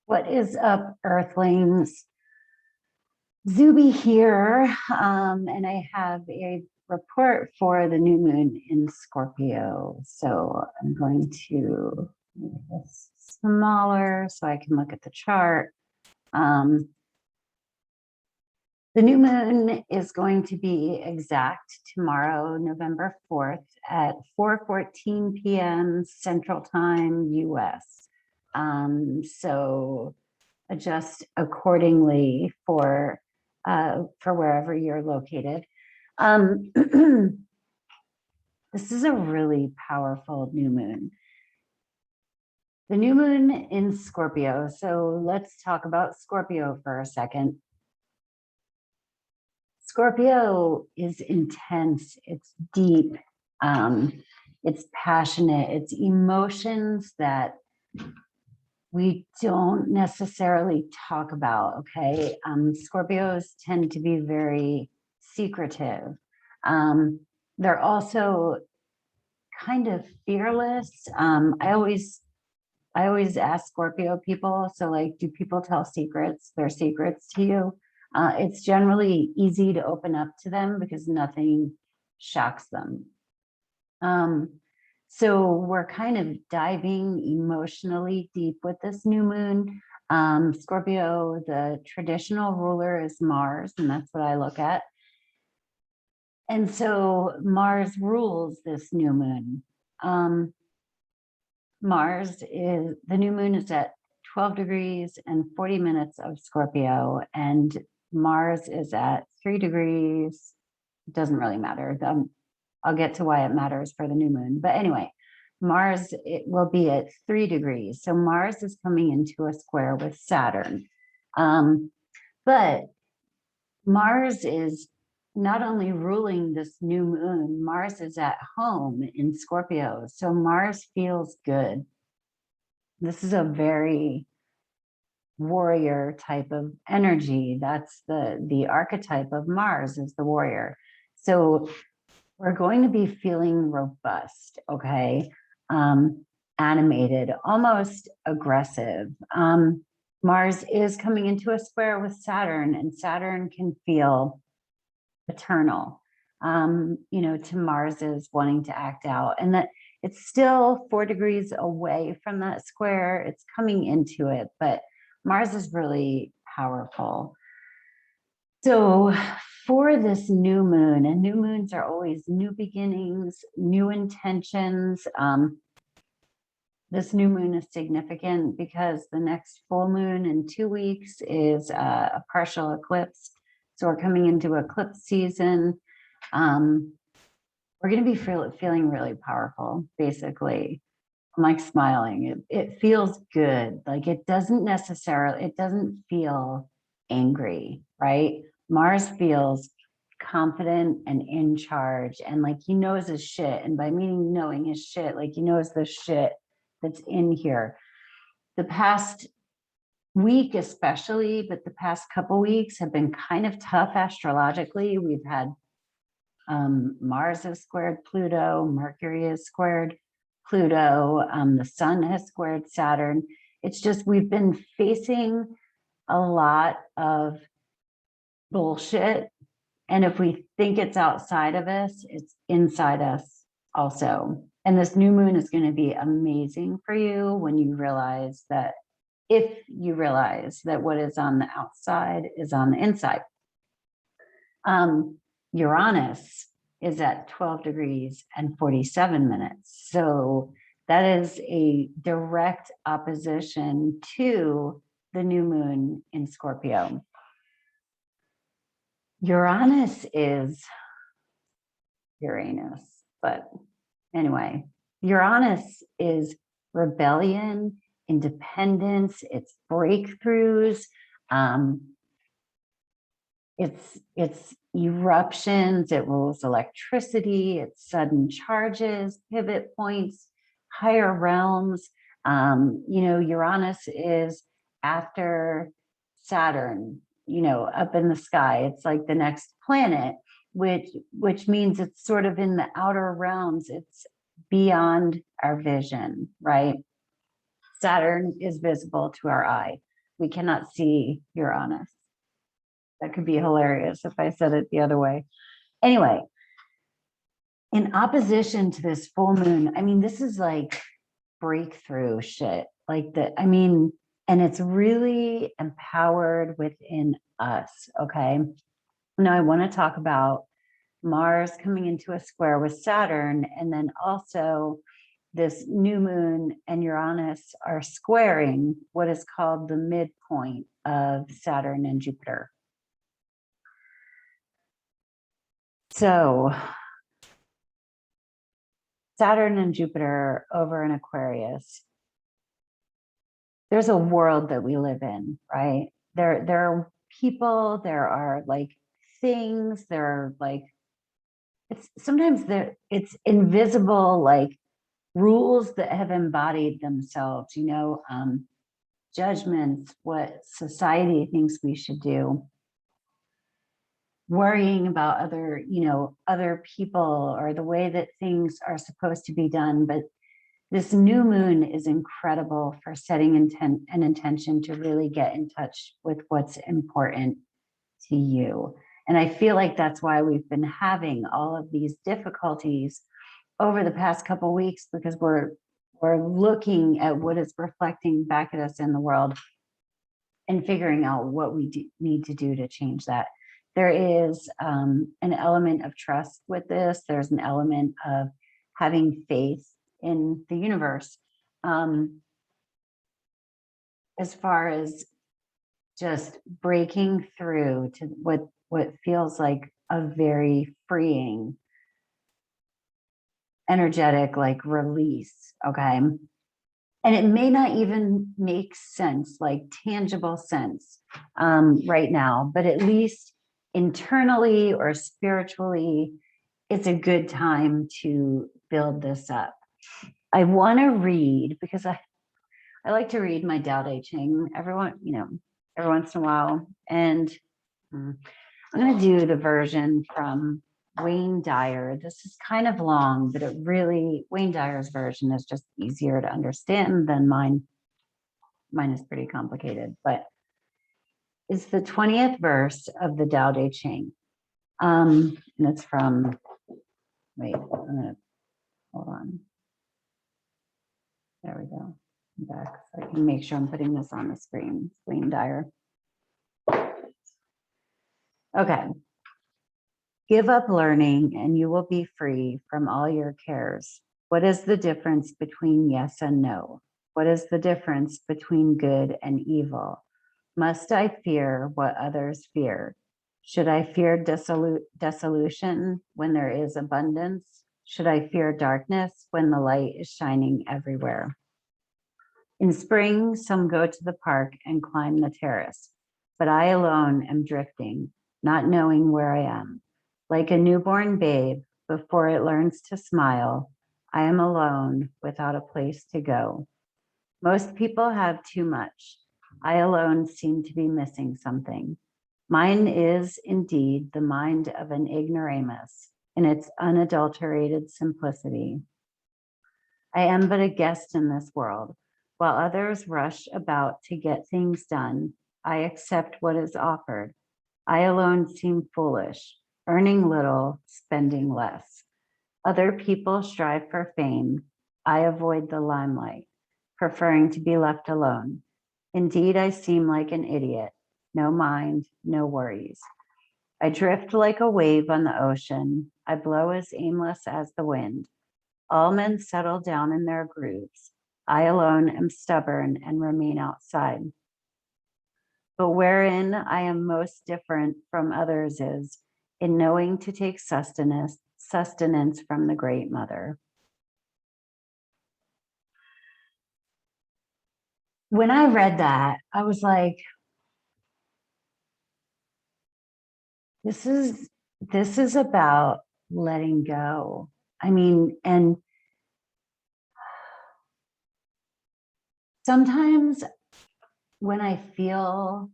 What is up, Earthlings? Zube here, and I have a report for the new moon in Scorpio. So I'm going to make this smaller so I can look at the chart. The new moon is going to be exact tomorrow, November 4th at 4:14 p.m. Central Time, US. So adjust accordingly for wherever you're located. This is a really powerful new moon. The new moon in Scorpio. So let's talk about Scorpio for a second. Scorpio is intense, it's deep, it's passionate, it's emotions that we don't necessarily talk about, okay? Scorpios tend to be very secretive. They're also kind of fearless. I always ask Scorpio people, so like, do people tell their secrets to you? It's generally easy to open up to them because nothing shocks them. So we're kind of diving emotionally deep with this new moon. Scorpio, the traditional ruler is Mars, and that's what I look at. And so Mars rules this new moon. The new moon is at 12 degrees and 40 minutes of Scorpio, and Mars is at 3 degrees. It doesn't really matter. I'll get to why it matters for the new moon. But anyway, Mars, it will be at 3 degrees. So Mars is coming into a square with Saturn. But Mars is not only ruling this new moon, Mars is at home in Scorpio. So Mars feels good. This is a very warrior type of energy. That's the archetype of Mars, is the warrior. So we're going to be feeling robust, okay? Animated, almost aggressive. Mars is coming into a square with Saturn, and Saturn can feel paternal, to Mars's wanting to act out, and that it's still 4 degrees away from that square. It's coming into it, but Mars is really powerful. So for this new moon, and new moons are always new beginnings, new intentions. This new moon is significant because the next full moon in 2 weeks is a partial eclipse. So we're coming into eclipse season. We're going to be feeling really powerful, basically. I'm like smiling. It feels good. Like it doesn't feel angry, right? Mars feels confident and in charge, and like he knows his shit. And by meaning knowing his shit, like he knows the shit that's in here. The past week especially, but the past couple weeks have been kind of tough astrologically. We've had Mars has squared Pluto, Mercury has squared Pluto, the sun has squared Saturn. It's just we've been facing a lot of bullshit. And if we think it's outside of us, it's inside us also. And this new moon is going to be amazing for you when you realize that, if you realize that what is on the outside is on the inside. Uranus is at 12 degrees and 47 minutes. So that is a direct opposition to the new moon in Scorpio. Uranus is Uranus, but anyway, Uranus is rebellion, independence, it's breakthroughs, it's eruptions, it rules electricity, it's sudden charges, pivot points, higher realms. Uranus is after Saturn, up in the sky. It's like the next planet, which means it's sort of in the outer realms. It's beyond our vision, right? Saturn is visible to our eye. We cannot see Uranus. That could be hilarious if I said it the other way. Anyway, in opposition to this full moon, I mean, this is like breakthrough shit. Like that, I mean, and it's really empowered within us. Okay. Now I want to talk about Mars coming into a square with Saturn, and then also this new moon and Uranus are squaring what is called the midpoint of Saturn and Jupiter. So Saturn and Jupiter over in Aquarius, there's a world that we live in, right? There are people, there are like things, there are like, it's sometimes it's invisible, like rules that have embodied themselves, you know, judgments, what society thinks we should do, worrying about other, you know, other people or the way that things are supposed to be done. But this new moon is incredible for setting an intention to really get in touch with what's important to you. And I feel like that's why we've been having all of these difficulties over the past couple of weeks, because we're looking at what is reflecting back at us in the world and figuring out what we need to do to change that. There is an element of trust with this. There's an element of having faith in the universe. As far as just breaking through to what feels like a very freeing, energetic, like release, okay? And it may not even make sense, like tangible sense right now, but at least internally or spiritually, it's a good time to build this up. I want to read, because I like to read my Tao Te Ching every once in a while. And I'm going to do the version from Wayne Dyer. This is kind of long, but Wayne Dyer's version is just easier to understand than mine. Mine is pretty complicated, but it's the 20th verse of the Tao Te Ching. And it's from, hold on. There we go. I'm back, so I can make sure I'm putting this on the screen. Wayne Dyer. Okay. Give up learning and you will be free from all your cares. What is the difference between yes and no? What is the difference between good and evil? Must I fear what others fear? Should I fear dissolution when there is abundance? Should I fear darkness when the light is shining everywhere? In spring, some go to the park and climb the terrace, but I alone am drifting, not knowing where I am. Like a newborn babe, before it learns to smile, I am alone without a place to go. Most people have too much. I alone seem to be missing something. Mine is indeed the mind of an ignoramus in its unadulterated simplicity. I am but a guest in this world. While others rush about to get things done, I accept what is offered. I alone seem foolish, earning little, spending less. Other people strive for fame. I avoid the limelight, preferring to be left alone. Indeed, I seem like an idiot. No mind, no worries. I drift like a wave on the ocean. I blow as aimless as the wind. All men settle down in their grooves. I alone am stubborn and remain outside. But wherein I am most different from others is in knowing to take sustenance from the Great Mother. When I read that, I was like, this is about letting go. I mean, and sometimes when I feel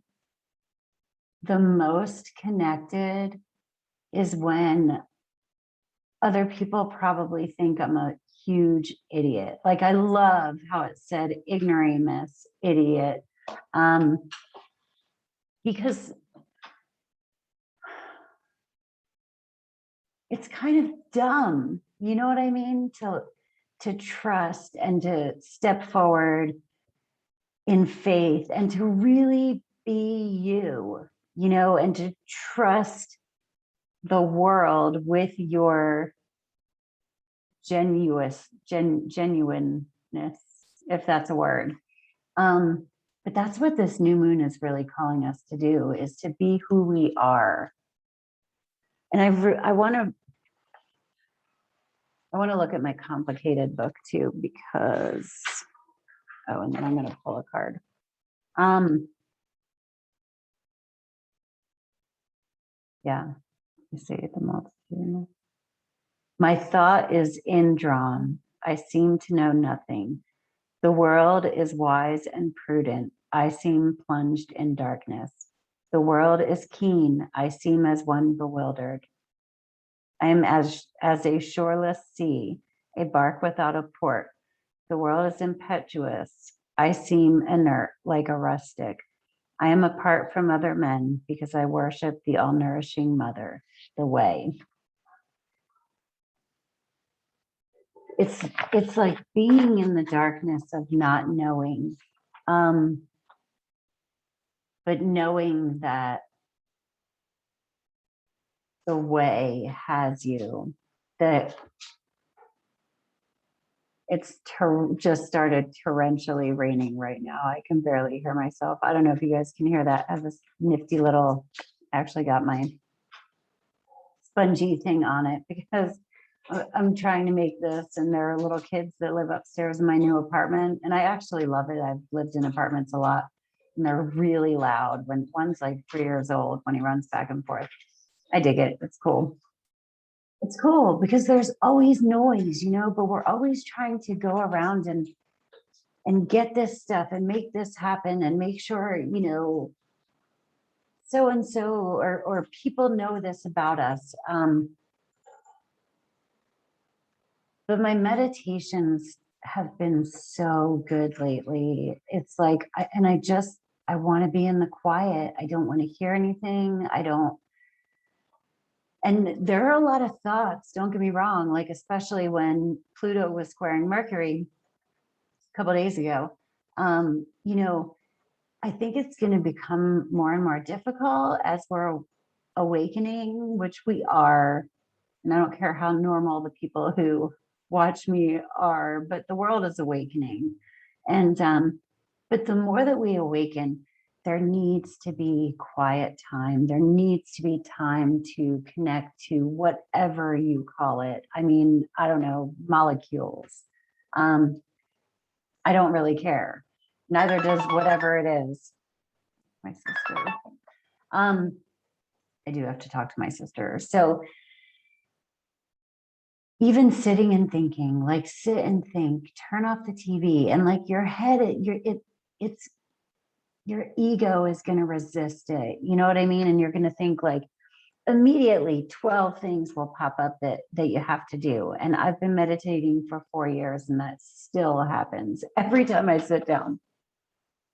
the most connected is when other people probably think I'm a huge idiot. Like, I love how it said ignoramus, idiot, Because it's kind of dumb, you know what I mean? To trust and to step forward in faith and to really be you, you know, and to trust the world with your genuineness, if that's a word. But that's what this new moon is really calling us to do, is to be who we are. And I want to look at my complicated book too, because, oh, and then I'm going to pull a card. Yeah, you see the multitude. My thought is indrawn. I seem to know nothing. The world is wise and prudent. I seem plunged in darkness. The world is keen. I seem as one bewildered. I am as a shoreless sea, a bark without a port. The world is impetuous. I seem inert like a rustic. I am apart from other men because I worship the all-nourishing mother, the way. It's like being in the darkness of not knowing, but knowing that the way has you, that it's just started torrentially raining right now. I can barely hear myself. I don't know if you guys can hear that. I have this nifty little, actually got my spongy thing on it because I'm trying to make this, and there are little kids that live upstairs in my new apartment, and I actually love it. I've lived in apartments a lot, and they're really loud. When one's like 3 years old, when he runs back and forth, I dig it. It's cool. It's cool because there's always noise, you know, but we're always trying to go around and get this stuff and make this happen and make sure, you know, so and so or people know this about us. But my meditations have been so good lately. It's like, I want to be in the quiet. I don't want to hear anything. And there are a lot of thoughts, don't get me wrong, like especially when Pluto was squaring Mercury a couple of days ago. You know, I think it's going to become more and more difficult as we're awakening, which we are. And I don't care how normal the people who watch me are, but the world is awakening. And but the more that we awaken, there needs to be quiet time. There needs to be time to connect to whatever you call it. I mean, I don't know, molecules. I don't really care. Neither does whatever it is. My sister. I do have to talk to my sister. So even sitting and thinking, like sit and think, turn off the TV, and like your head, it's your ego is going to resist it. You know what I mean? And you're going to think like immediately 12 things will pop up that you have to do. And I've been meditating for 4 years, and that still happens every time I sit down.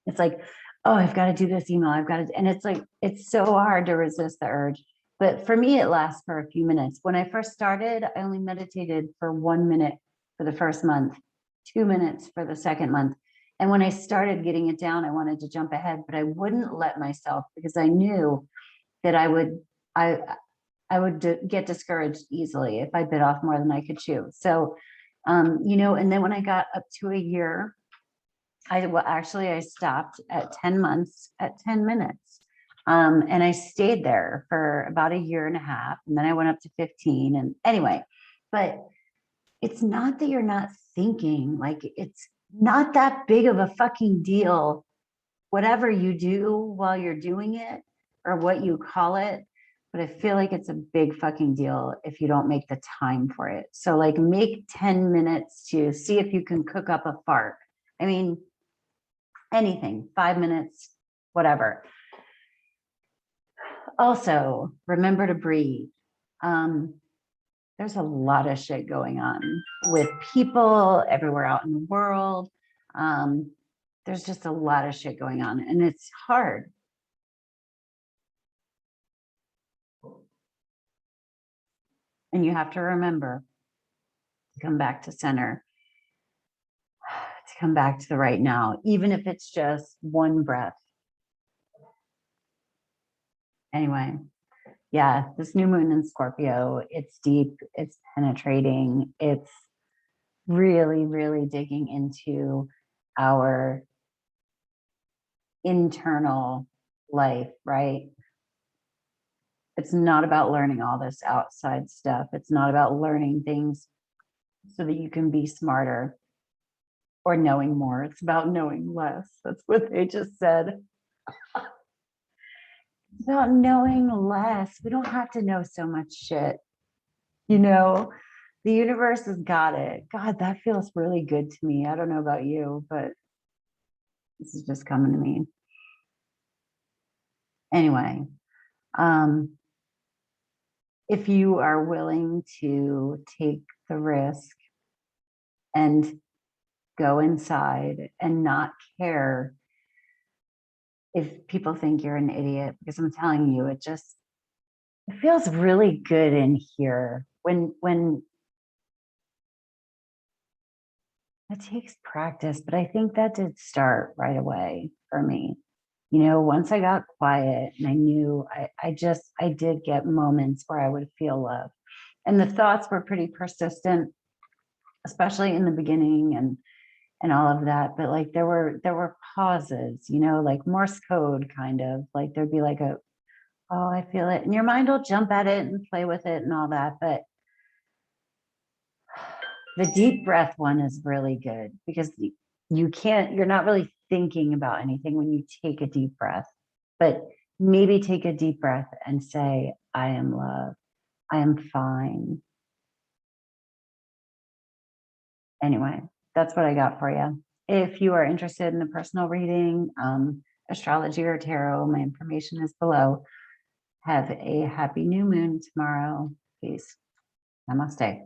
It's like, oh, I've got to do this email. And it's like, it's so hard to resist the urge. But for me, it lasts for a few minutes. When I first started, I only meditated for 1 minute for the first month, 2 minutes for the second month. And when I started getting it down, I wanted to jump ahead, but I wouldn't let myself because I knew that I would get discouraged easily if I bit off more than I could chew. So, you know, and then when I got up to a year, I stopped at 10 months at 10 minutes. And I stayed there for about 1.5 years. And then I went up to 15. And anyway, but it's not that you're not thinking, like it's not that big of a fucking deal, whatever you do while you're doing it or what you call it. But I feel like it's a big fucking deal if you don't make the time for it. So like make 10 minutes to see if you can cook up a fart. I mean, anything, 5 minutes, whatever. Also, remember to breathe. There's a lot of shit going on with people everywhere out in the world. there's just a lot of shit going on, and it's hard. And you have to remember to come back to center, to come back to the right now, even if it's just one breath. Anyway, yeah, this new moon in Scorpio, it's deep, it's penetrating, it's really, really digging into our internal life, right? It's not about learning all this outside stuff. It's not about learning things so that you can be smarter or knowing more. It's about knowing less. That's what they just said. It's about knowing less. We don't have to know so much shit. You know, the universe has got it. God, that feels really good to me. I don't know about you, but this is just coming to me. Anyway, if you are willing to take the risk and go inside and not care if people think you're an idiot, because I'm telling you, it feels really good in here when it takes practice, but I think that did start right away for me. You know, once I got quiet and I knew I did get moments where I would feel love. And the thoughts were pretty persistent, especially in the beginning and all of that. But like there were pauses, you know, like Morse code kind of, like there'd be like a, oh, I feel it. And your mind will jump at it and play with it and all that. But the deep breath one is really good because you're not really thinking about anything when you take a deep breath, but maybe take a deep breath and say, I am love. I am fine. Anyway, that's what I got for you. If you are interested in a personal reading, astrology or tarot, my information is below. Have a happy new moon tomorrow. Peace. Namaste.